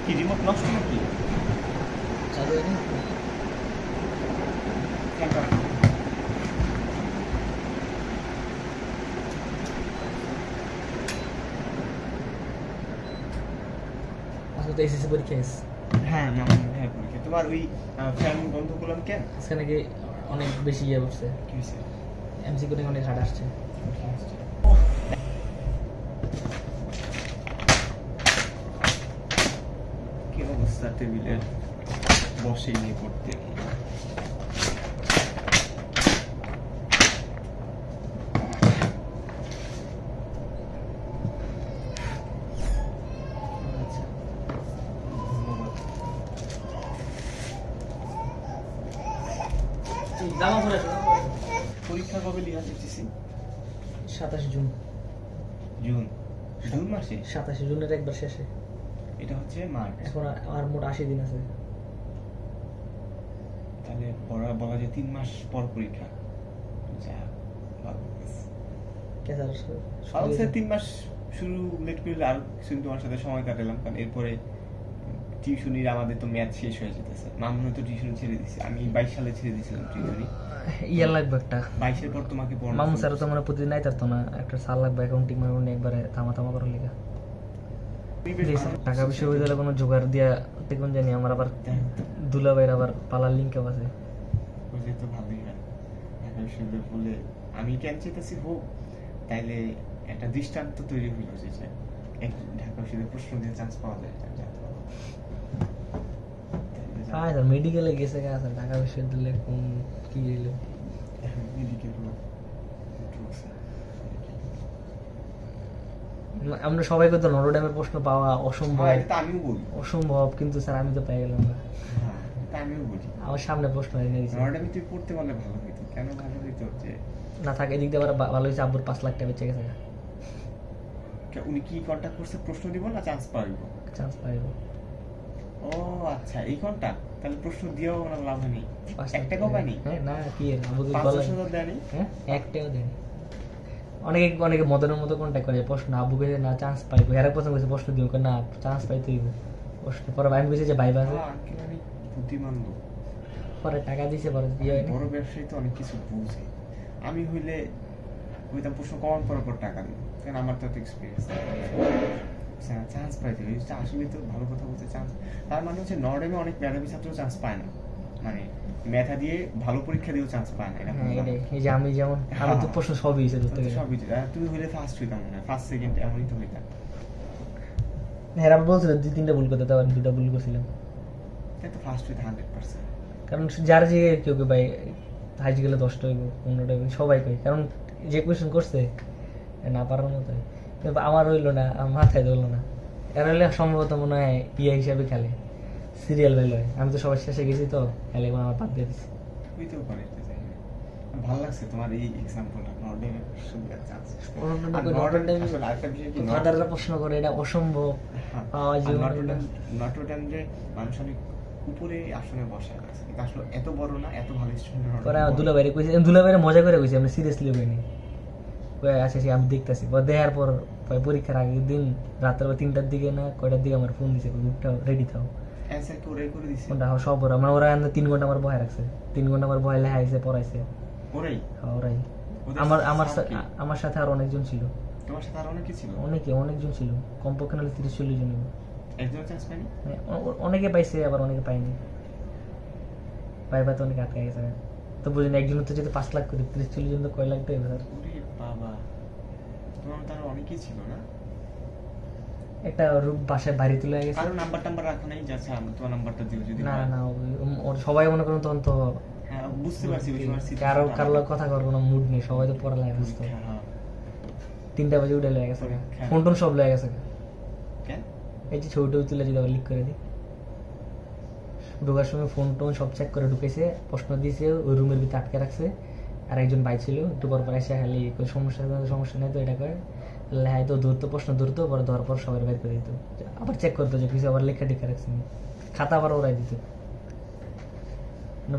কি রিমোট নষ্ট নাকি? চালু হয়নি। আসলে তো এসএসসি পরীক্ষা আছে। হ্যাঁ হ্যাঁ পরীক্ষা। তোমার ওই ফ্যান বন্ধ করলাম কেন? আজকে নাকি অনেক বেশি ইয়ে করছে, কি হয়েছে? এমসিকিউ নাকি অনেক হার্ড আসছে। কি অবস্থা টেবিলের, বসে নিয়ে পড়তে। জামা পরে আসো। পরীক্ষা কবে লিখা দিতেছি? 27 জুন। জুন মাসে? 27 জুনের একবার শেষে। এটা হচ্ছে মার্চ। এখন আর মোট 80 দিন আছে। তাহলে বলা যায় 3 মাস পর পরীক্ষা। যা ভালো কে স্যার? আচ্ছা 3 মাস শুরু লেট করলে আর কিছুদিন তোমার সাথে সময় কাটালাম, কারণ এরপরে টিউশনির আমাদের তো ম্যাথ শেষ হয়ে যেতেছে। মামুনও তো টিউশন ছেড়ে দিছে, আমি 22 সালে ছেড়ে দিয়েছিলাম টিউশনি। ইয়া লাগবে একটা 22 এর পর তোমাকে পড়ানো। মামু স্যার তো মানে প্রতিদিন নাই তারতো না, একটা সাল লাগবে অ্যাকাউন্টিং মানে একবারে থামা করার লেগে। ঢাকা বিশ্ববিদ্যালয়ে কোনো জোগাড় দিয়া দেখুন জানি আমার আবার দুলাভাইয়ের আবার পালার লিঙ্ক আছে। বুঝে তো ভালোই হয়। ঢাকা বিশ্ববিদ্যালয় বলে আমি কেন চাইতেছি হোক, তাইলে একটা দৃষ্টান্ত তৈরি হইল যে ঢাকা বিশ্ববিদ্যালয়ে প্রশ্ন দিয়ে চান্স পাওয়া যায়। হ্যাঁ স্যার মেডিকেলে গেছে গা স্যার, ঢাকা বিশ্ববিদ্যালয়ে কোন কি হইলো মেডিকেল আমরা সবাই তো নটরডেমের প্রশ্ন পাওয়া অসম্ভব। এটা আমিও বলি অসম্ভব, কিন্তু স্যার আমি তো পেয়ে গেলাম না। হ্যাঁ এটা আমিও বলি। আমার সামনে প্রশ্ন এনে দিয়েছে। নটরডেমে তুই পড়তে পারলে ভালো হইতো। কেন ভালো হইতো? যে না থাকে এদিক দিয়ে আবার ভালো হয়েছে, আব্বুর 5 লাখ টাকা বেঁচে গেছে। উনি কি কন্টাক্ট করছে? প্রশ্ন দিব না চান্স পাইব? চান্স পাইব। ও আচ্ছা এই কন্টাক্ট, তাহলে প্রশ্ন দিয়েও না লাভ নেই। 1 টাকাও পাইনি? হ্যাঁ না কি এর আব্বুকে 5,000 দেয়নি? হ্যাঁ 1 টাকাও দেয়নি। অনেকে মদনের মতো কন্ট্যাক্ট করে প্রশ্ন আব্বুকে না চান্স পাইবো, এরা প্রথম কইছে প্রশ্ন দিব না চান্স পাইতে হইব প্রশ্ন। পরে আমি কইছি যে ভাইবা আছে বুদ্ধিমান লোক, পরে টাকা দিছে, পরে কি হয় বড় ব্যবসায়ী তো অনেক কিছু বুঝে। আমি হইলে ওইটা প্রশ্ন কমন করার পর টাকা দিব, কারণ আমার তো এক্সপিরিয়েন্স। চান্স পাইতে হবে, আসলে তো ভালো কথা বলতে চান্স। তার মানে হচ্ছে নর্ডেমে অনেক মেধাবী ছাত্র চান্স পায় না, মানে মেধা দিয়ে ভালো পরীক্ষা দিয়েও চান্স পায় না। এই যে আমি যেমন আমি তো প্রশ্ন সবই হইছে ধরতে গেলে সবই তুমি হইলে ফার্স্ট হইতাম না, ফার্স্ট সেকেন্ড এমনই তো হইতাম। হ্যাঁ আমি বলছিল 2-3টা ভুল করতে, তারপর 2টা ভুল করছিলাম। তাই তো ফার্স্ট হইতে 100%। কারণ যার যে কেউ ভাই হাইজ গেলে 10টা হইব 15টা হইব সবাই কই, কারণ যে কোয়েশ্চেন করছে না পারার মতো। কিন্তু আমার হইলো না, আমার মাথায় ধরলো না। এর হলে সম্ভবত মনে হয় ইয়ে হিসাবে খেলে, সিরিয়াল ভ্যালু হয়। আমি তো সবার শেষে গেছি তো খেলে আমার বাদ দিয়ে দিচ্ছি। হইতেও পারে। ভালো লাগছে তোমার এই এক্সাম্পলটা, নর্ডেমের সুবিধার চান্স। ফাদাররা প্রশ্ন করে এটা অসম্ভব পাওয়া যায়। নটরডেম যে মানুষ অনেক উপরে আসনে বসে আছে, কিন্তু আসলে এত বড় না, এত ভালো স্টুডেন্ট। পরে দুলাভাইরে কইছি, দুলাভাইরে মজা করে কইছি, আমি সিরিয়াসলি কইনি। কই আচ্ছা আমি দেখতেছি। দেখার পর পরীক্ষার আগের দিন রাতের 3টার দিকে না কয়টার দিকে আমার ফোন দিছে, উঠটা রেডি থাও। অ্যানসার কি ওরাই করে দিছে? কোনটা সব ওরা, মানে ওরা 3 ঘন্টা আমার বহায় রাখছে, 3 ঘন্টা আমার বহায় লেখাইছে পড়াইছে ওরাই। হ্যাঁ ওরাই। আমার সাথে আর অনেকজন ছিল। তোমার সাথে আর অনেকে ছিল? অনেকজন ছিল, কমপক্ষে নাহলে 30-40 জন। একজন চান্স পায়নি? অনেকে পাইছে আবার অনেকে পায়নি, পাইতে অনেকে আটকে গেছে। তো বুঝলেন একজনের তো যদি 5 লাখ করে 30-40 জন তো কয় লাখ দেবে স্যার? বাবা তোমার তার অনেকেই ছিল না? একটা বাসায় বাড়ি তুলে গেছে। কারো নাম্বার রাখো নাই? যাচ্ছে তোমার নাম্বারটা দিও যদি। না সবাই মনে করেন তখন তো বুঝতে পারছি কারো কথা করার কোনো মুড নেই, সবাই তো পড়ালেখা ব্যস্ত। 3টা বাজে উঠে লেগে গেছে, ফোন টোন সব লেগে গেছে। এই যে ছবিটা তুলে যদি আবার লিক করে দিই, ঢোকার সময় ফোন টোন সব চেক করে ঢুকেছে, প্রশ্ন দিয়েছে, ওই রুমের ভিতরে আটকে রাখছে। আর একজন ভাই ছিল একটু পর এসে খালি সমস্যা নেই তো এটা করে লেখাই তো ধরতো, প্রশ্ন ধরতো, পরে ধরার পর সবাই বের করে দিত, আবার চেক করতো যে কিছু আবার লেখা টেখা রাখছে, খাতা আবার ওরাই দিত।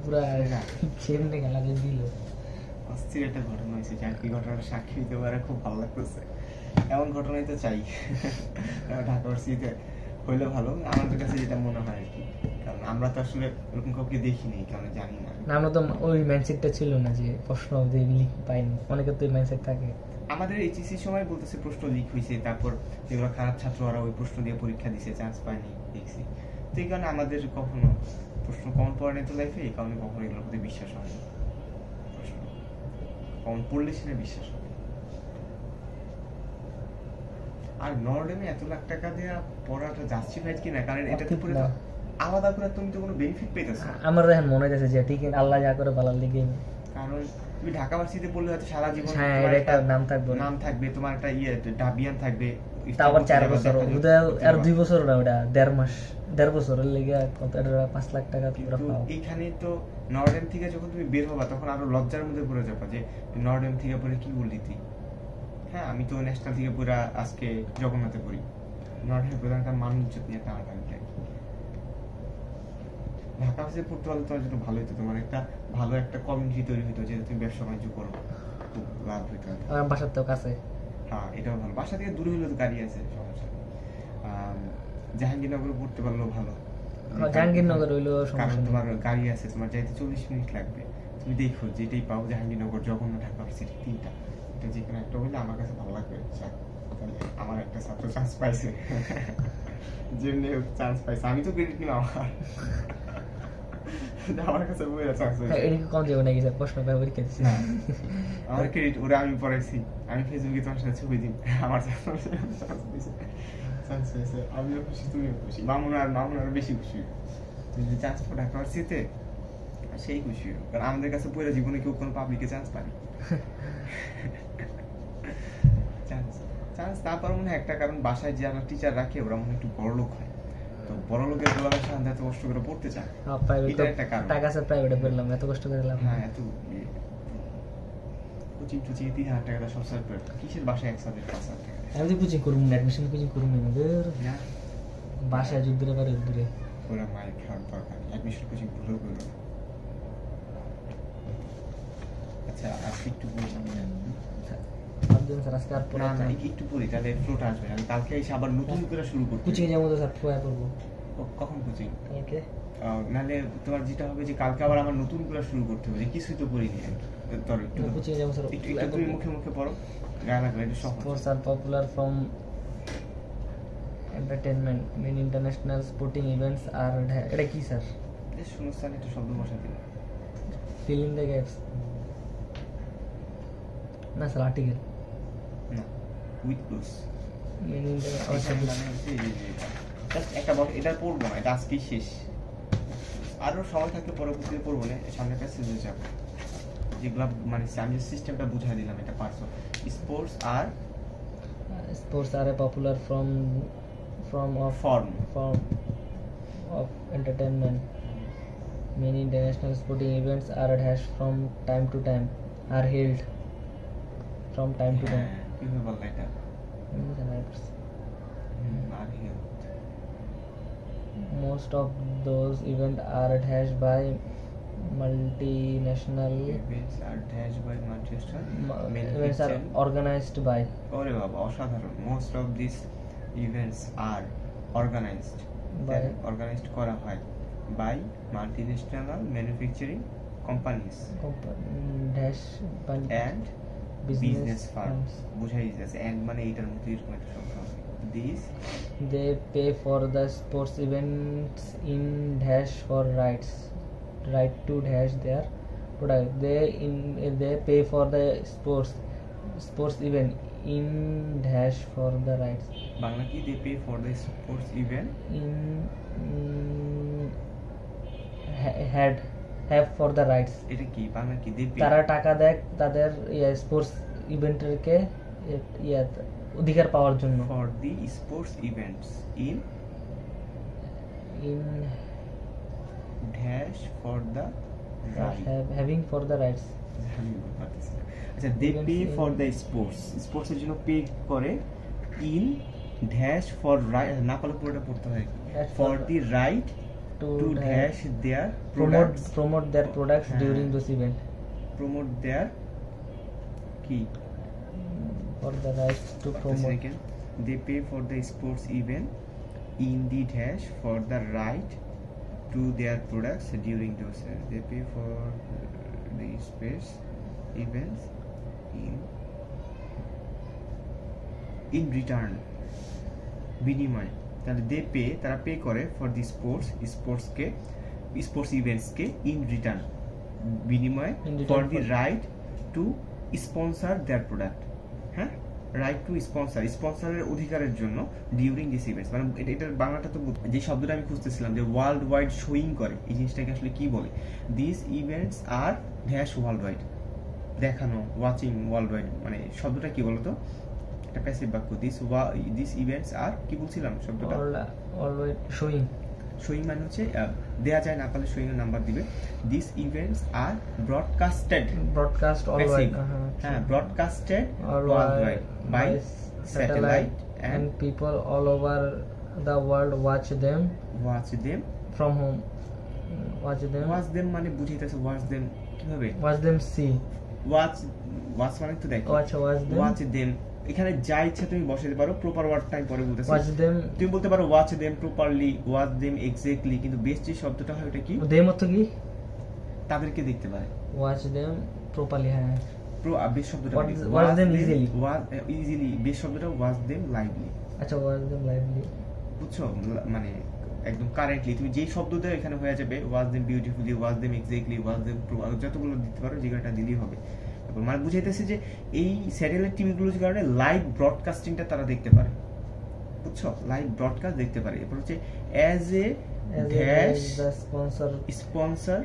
পুরা সেমনি খেলা দিল। অস্থির একটা ঘটনা হয়েছে, চাকরি ঘটনাটা সাক্ষী দিতে পারে, খুব ভালো লাগতেছে। এমন ঘটনাই তো চাই ঢাকা ভার্সিটিতে। হইলে ভালো আমাদের কাছে যেটা মনে হয় আর কি, কারণ আমরা তো আসলে এরকম কাউকে দেখিনি, কারণ জানি না। না, আমরা তো ওই মাইন্ডসেটটা ছিল না যে প্রশ্ন যে লিক পাইনি, অনেকের তো ওই মাইন্ডসেট থাকে। আমাদের এইচএসসি সময় বলতেছে প্রশ্ন লিক হয়েছে, তারপর যেগুলো খারাপ ছাত্র ওরা ওই প্রশ্ন দিয়ে পরীক্ষা দিছে, চান্স পায়নি দেখছি। তো এই কারণে আমাদের কখনো প্রশ্ন কমন পড়ে নাই তো লাইফে, এই কারণে কখনো এগুলোর প্রতি বিশ্বাস হয়নি। প্রশ্ন কমন পড়লে সেটা বিশ্বাস হবে। আর নর্ডেমে এত লাখ টাকা দেওয়া পড়াটা জাস্টিফাইড কিনা, কারণ এটাতে পড়ে তো আলাদা করে তুমি তো কোনো বেনিফিট পেতেছো। আমার এখন মনে হচ্ছে যে ঠিক আল্লাহ যা করে ভালোর লিগে, কারণ তুমি ঢাকা ভার্সিটিতে পড়লে হয়তো সারা জীবন হ্যাঁ তোমার একটা নাম থাকবে, তোমার একটা ডাবিয়ান থাকবে, তা আবার 4 বছর, আর 2 বছর না, ওটা 1.5 মাস 1.5 বছরের লেগে কত 5 লাখ টাকা পুরো পাও। এইখানে তো নর্ডেম থেকে যখন তুমি বের হবা তখন আরো লজ্জার মধ্যে পড়ে যাবা যে নর্ডেম থেকে পড়ে কি বললি তুই। হ্যাঁ, আমি তো ন্যাশনাল থেকে পুরা আজকে জগন্নাথে পড়ি, নর্ডেমের প্রধান একটা মান ইজ্জত নিয়ে টানাটানি আর কি। ঢাকা ভার্সিটিতে পড়তে পারলে তোমার জন্য ভালো হতো, তোমার একটা ভালো একটা কমিউনিটি তৈরি হতো, যেহেতু তুমি ব্যবসা বাণিজ্য করো, খুব লাভ হইতো। আমার বাসার তো কাছে, হ্যাঁ এটাও ভালো, বাসা থেকে দূরে হলেও তো গাড়ি আছে, সমস্যা নেই। জাহাঙ্গীরনগরে পড়তে পারলেও ভালো, জাহাঙ্গীরনগর হইলো কারণ সমস্যা, তোমার গাড়ি আছে, তোমার যাইতে 40 মিনিট লাগবে। তুমি দেখো যেটাই পাও, জাহাঙ্গীরনগর, জগন্নাথ, ঢাকা ভার্সিটি, তিনটা, এটা যে কোনো একটা হইলে আমার কাছে ভালো লাগবে। তাহলে আমার একটা ছাত্র চান্স পাইছে, যেমনি চান্স পাইছে, আমি তো ক্রেডিট নিলাম আমার কাছে বইরা চান্স হয়েছে। এটা কি কম যাবে নাকি স্যার, প্রশ্ন ব্যবহার করতেছি না, আমার ক্রেডিট ওরা আমি পড়াইছি, আমি ফেসবুকে তোমার সাথে ছবি দিই, আমার চান্স হয়েছে, আমিও খুশি, তুমিও খুশি, মামুন আর বেশি খুশি। তুমি যদি চান্স পাও ঢাকা ভার্সিটিতে, সেই খুশি, কারণ আমাদের কাছে পুরো জীবনে কেউ কোনো পাবলিকে চান্স পায়নি। চান্স না পাওয়ার মনে হয় একটা কারণ, বাসায় যারা টিচার রাখে ওরা মনে একটু বড় লোক হয়, তো বড় লোকের গোলামের সাথে এত কষ্ট করে পড়তে চায়, এটা একটা কারণ। টাকা আছে প্রাইভেটে পড়লাম, এত কষ্ট করে লাভ। হ্যাঁ, এত কোচিং 3,000 টাকা সব স্যার কিসের বাসায় 1,000 টাকা। আমি তো কোচিং করবো না, অ্যাডমিশন কোচিং করবো না, না বাসায় যুদ্ধ পারে দূরে ওরা মায়ের খাওয়ার দরকার, অ্যাডমিশন কোচিং ভুলেও করবে না। আচ্ছা আজকে একটু বললাম আজকে আর না না একটু পড়ি, তাহলে ফ্লোটা আসবে, আমি কালকে এসে আবার নতুন করে শুরু করব। কোচিং এর মধ্যে স্যার ফোয়া করবো কখন কোচিং? কালকে। নাহলে তোমার যেটা হবে যে কালকে আবার আমার নতুন করে শুরু করতে হবে, যে কিছুই তো পড়িনি আর কি। ধরো একটু কোচিং এ যাবো স্যার, একটু তুমি মুখে মুখে পড়ো, গায়ে লাগবে একটু সহজ। Sports are popular from entertainment. Many international sporting events are এটা কি স্যার? এই শূন্যস্থানে একটু শব্দ বসা দিন। Fill in the gaps. না স্যার আর্টিকেল না, উইথ ক্লোজ। Many জাস্ট একটা বক্স, এটা পড়বো না, এটা আজকেই শেষ, আরো সময় থাকলে পরবর্তীতে পড়বো না, সামনের কাছে চলে যাবো। যেগুলা মানে আমি সিস্টেমটা বুঝাই দিলাম, এটা পারছো। Sports are a popular from form of entertainment. Many international sporting events are held from time to time. Are held from time to time. কিভাবে বললা এটা? আর held. Most of those events are held by multinational events are organized by. ওরে বাবা অসাধারণ। Most of these events are organized করা হয় by multinational manufacturing companies and business firms. বুঝাই যাচ্ছে, and মানে এটার মধ্যে এরকম একটা শব্দ হবে। These they pay for the sports events in dash for right to dash their product. They pay for the sports event in dash for the rights. Bangla কি? They pay for the sports event in have for the rights. এটা কি বাংলা কি? They pay, তারা টাকা দেয় তাদের sports ইভেন্টেরকে অধিকার পাওয়ার জন্য। for the sports events in dash for the right, having for the rights. আচ্ছা, they pay for the sports এর জন্য পে করে in dash for right, না পারলে পুরোটা পড়তে হয় for the right to dash their promote their products during this event. Promote their কি? For the right to promote. They pay for the sports event in the dash for the right to their products during those they pay for the space events in return বিনিময় তাহলে তারা pay করে for the sports ইভেন্টসকে in return বিনিময়ে for the right to sponsor their product. হ্যাঁ, right to স্পন্সরের অধিকারের জন্য ডিউরিং দিস ইভেন্টস, মানে এটার বাংলাটা তো যে শব্দটা আমি খুঁজতেছিলাম যে ওয়ার্ল্ড ওয়াইড শোয়িং করে, এই জিনিসটাকে আসলে কি বলে? This events are dash worldwide, দেখানো, ওয়াচিং ওয়ার্ল্ড ওয়াইড, মানে শব্দটা কি বলতো? একটা প্যাসিভ বাক্য। দিস ইভেন্টস আর কি বলছিলাম শব্দটা? অলওয়েজ শোয়িং মানে হচ্ছে দেয়া যায়, না পারলে শোয়িং এর নাম্বার দিবে। This events are broadcast always, হ্যাঁ, broadcasted worldwide by satellite and people all over the world watch them from home. watch them মানে বুঝাইতেছে watch them কিভাবে? watch them see, watch মানে তো দেখো, watch them এখানে যা ইচ্ছা তুমি বসাতে পারো, প্রপার ওয়ার্ড টাইম পরে বলতেছি। watch them তুমি বলতে পারো watch them properly, watch them exactly, কিন্তু বেস্ট যে শব্দটা হয় ওটা কি? them অর্থ কি? তাদেরকে দেখতে পারে। watch them properly, হ্যাঁ, বেস্ট শব্দটা watch them easily, বেস্ট শব্দটা watch them lively। আচ্ছা, watch them lively, বুঝছো? মানে একদম কারেন্টলি তুমি যেই শব্দ দাও এখানে হয়ে যাবে watch them beautifully, watch them exactly, watch them যতগুলো দিতে পারো যে কোনটা দিলেই হবে। মানে বুঝাইতেছে যে এই স্যাটেলাইট টিভিগুলোর কারণে লাইভ ব্রডকাস্টিংটা তারা দেখতে পারে, বুঝছো? লাইভ ব্রডকাস্ট দেখতে পারে। এরপর হচ্ছে as a dash sponsor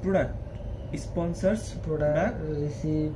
product sponsors product receive